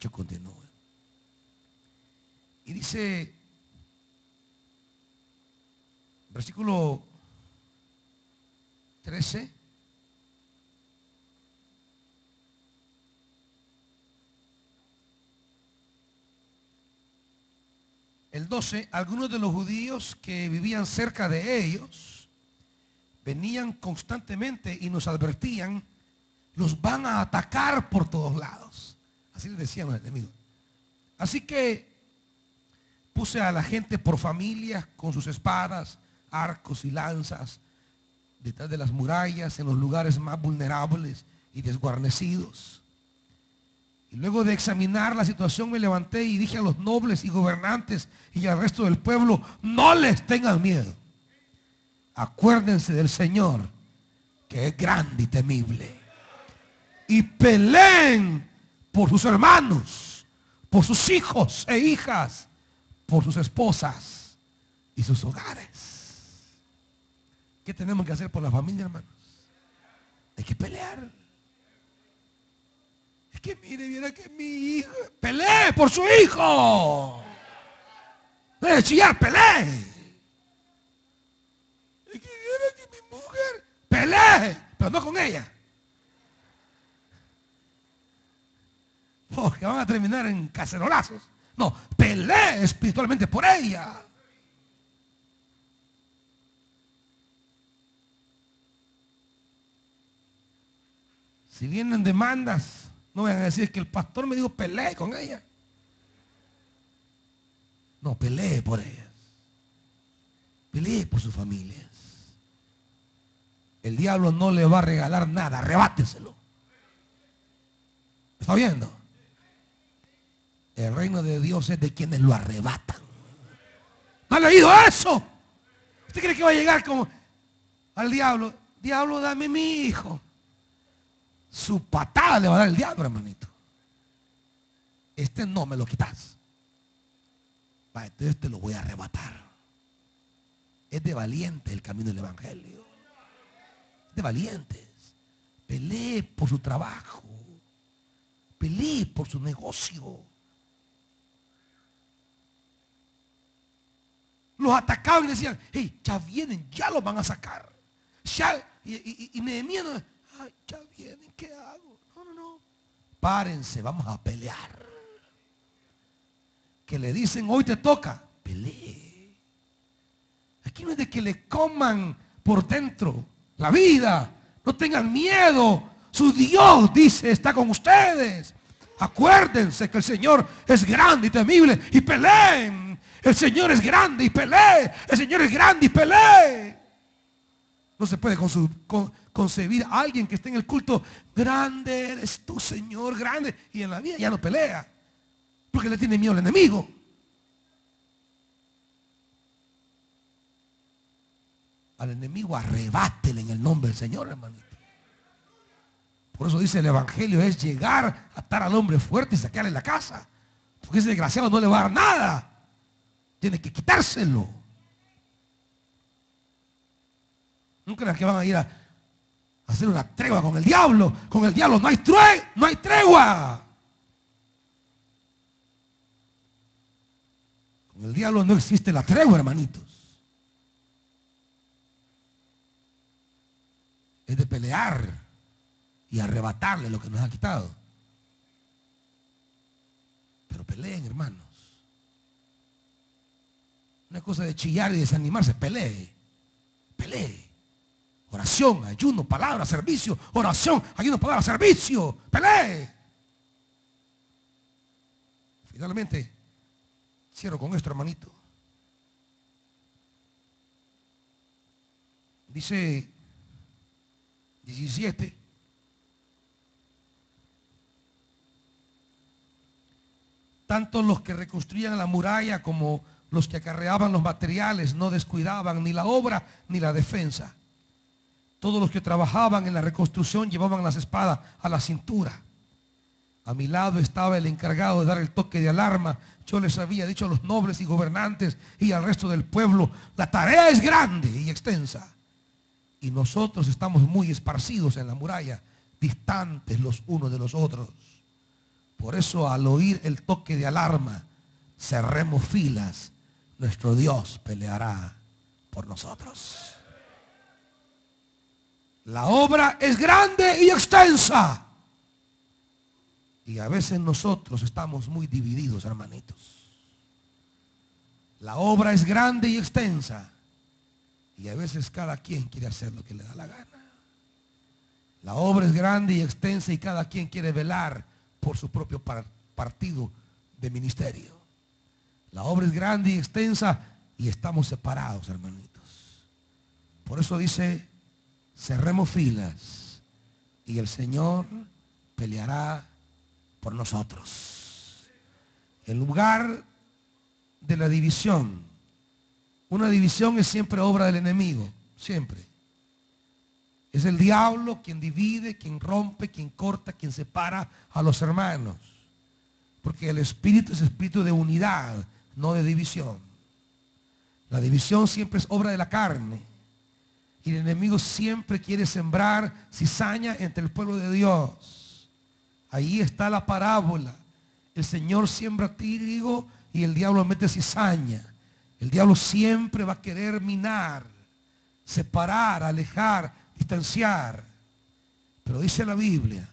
yo continúo. Y dice, versículo 13. El 12, algunos de los judíos que vivían cerca de ellos venían constantemente y nos advertían: los van a atacar por todos lados. Así les decían los enemigos. Así que puse a la gente por familias con sus espadas, arcos y lanzas detrás de las murallas, en los lugares más vulnerables y desguarnecidos. Y luego de examinar la situación me levanté y dije a los nobles y gobernantes y al resto del pueblo: no les tengan miedo. Acuérdense del Señor, que es grande y temible. Y peleen por sus hermanos, por sus hijos e hijas, por sus esposas y sus hogares. ¿Qué tenemos que hacer por la familia, hermanos? Hay que pelear. Es que mire, viera que mi hijo, pelee por su hijo. No debe chillar, pelee. Es que viera que mi mujer, pelee, pero no con ella. Porque van a terminar en cacerolazos. No, pelee espiritualmente por ella. Si vienen demandas, no vayan a decir que el pastor me dijo pelee con ella. No, pelee por ellas. Pelee por sus familias. El diablo no le va a regalar nada, arrebáteselo. ¿Está viendo? El reino de Dios es de quienes lo arrebatan. ¿No ha leído eso? ¿Usted cree que va a llegar como al diablo? Diablo, dame mi hijo. Su patada le va a dar el diablo, hermanito. Este no me lo quitas. Entonces te lo voy a arrebatar. Es de valiente el camino del evangelio. Es de valientes. Pelee por su trabajo. Pelee por su negocio. Los atacaban y decían, hey, ya vienen, ya los van a sacar. Ya, y Nehemías no, ay, ya vienen, ¿qué hago? No. Párense, vamos a pelear. Que le dicen, hoy te toca, pelee. Aquí no es de que le coman por dentro la vida. No tengan miedo. Su Dios, dice, está con ustedes. Acuérdense que el Señor es grande y temible y peleen. El Señor es grande y pelee. El Señor es grande y pelee. No se puede concebir a alguien que esté en el culto. Grande eres tú, Señor, grande. Y en la vida ya no pelea. Porque le tiene miedo al enemigo. Al enemigo arrebátele en el nombre del Señor, hermanito. Por eso dice el evangelio es llegar a atar al hombre fuerte y sacarle la casa. Porque ese desgraciado no le va a dar nada. Tiene que quitárselo. No creas que van a ir a hacer una tregua con el diablo. Con el diablo no hay tregua. Con el diablo no existe la tregua, hermanitos. Es de pelear y arrebatarle lo que nos ha quitado. Pero peleen, hermanos. Una cosa de chillar y desanimarse, pelee. Pelee. Oración, ayuno, palabra, servicio. Oración, ayuno, palabra, servicio. Pelee. Finalmente, cierro con esto, hermanito. Dice 17. Tanto los que reconstruían la muralla como los que acarreaban los materiales no descuidaban ni la obra ni la defensa. Todos los que trabajaban en la reconstrucción llevaban las espadas a la cintura. A mi lado estaba el encargado de dar el toque de alarma. Yo les había dicho a los nobles y gobernantes y al resto del pueblo, la tarea es grande y extensa. Y nosotros estamos muy esparcidos en la muralla, distantes los unos de los otros. Por eso al oír el toque de alarma, cerremos filas. Nuestro Dios peleará por nosotros. La obra es grande y extensa. Y a veces nosotros estamos muy divididos, hermanitos. La obra es grande y extensa. Y a veces cada quien quiere hacer lo que le da la gana. La obra es grande y extensa y cada quien quiere velar por su propio partido de ministerio. La obra es grande y extensa y estamos separados, hermanitos. Por eso dice, cerremos filas y el Señor peleará por nosotros. En lugar de la división, una división es siempre obra del enemigo, siempre. Es el diablo quien divide, quien rompe, quien corta, quien separa a los hermanos. Porque el espíritu es espíritu de unidad, no de división. La división siempre es obra de la carne. Y el enemigo siempre quiere sembrar cizaña entre el pueblo de Dios. Ahí está la parábola. El Señor siembra trigo y el diablo mete cizaña. El diablo siempre va a querer minar, separar, alejar, distanciar. Pero dice la Biblia,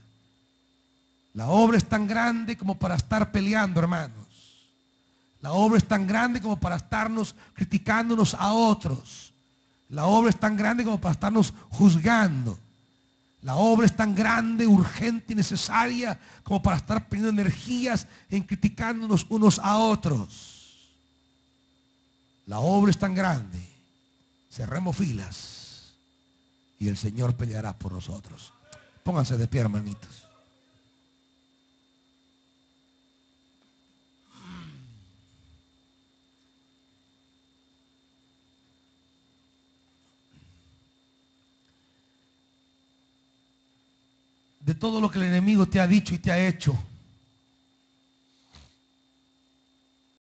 la obra es tan grande como para estar peleando, hermanos. La obra es tan grande como para estarnos criticándonos a otros. La obra es tan grande como para estarnos juzgando. La obra es tan grande, urgente y necesaria como para estar poniendo energías en criticándonos unos a otros. La obra es tan grande. Cerremos filas y el Señor peleará por nosotros. Pónganse de pie, hermanitos. De todo lo que el enemigo te ha dicho y te ha hecho,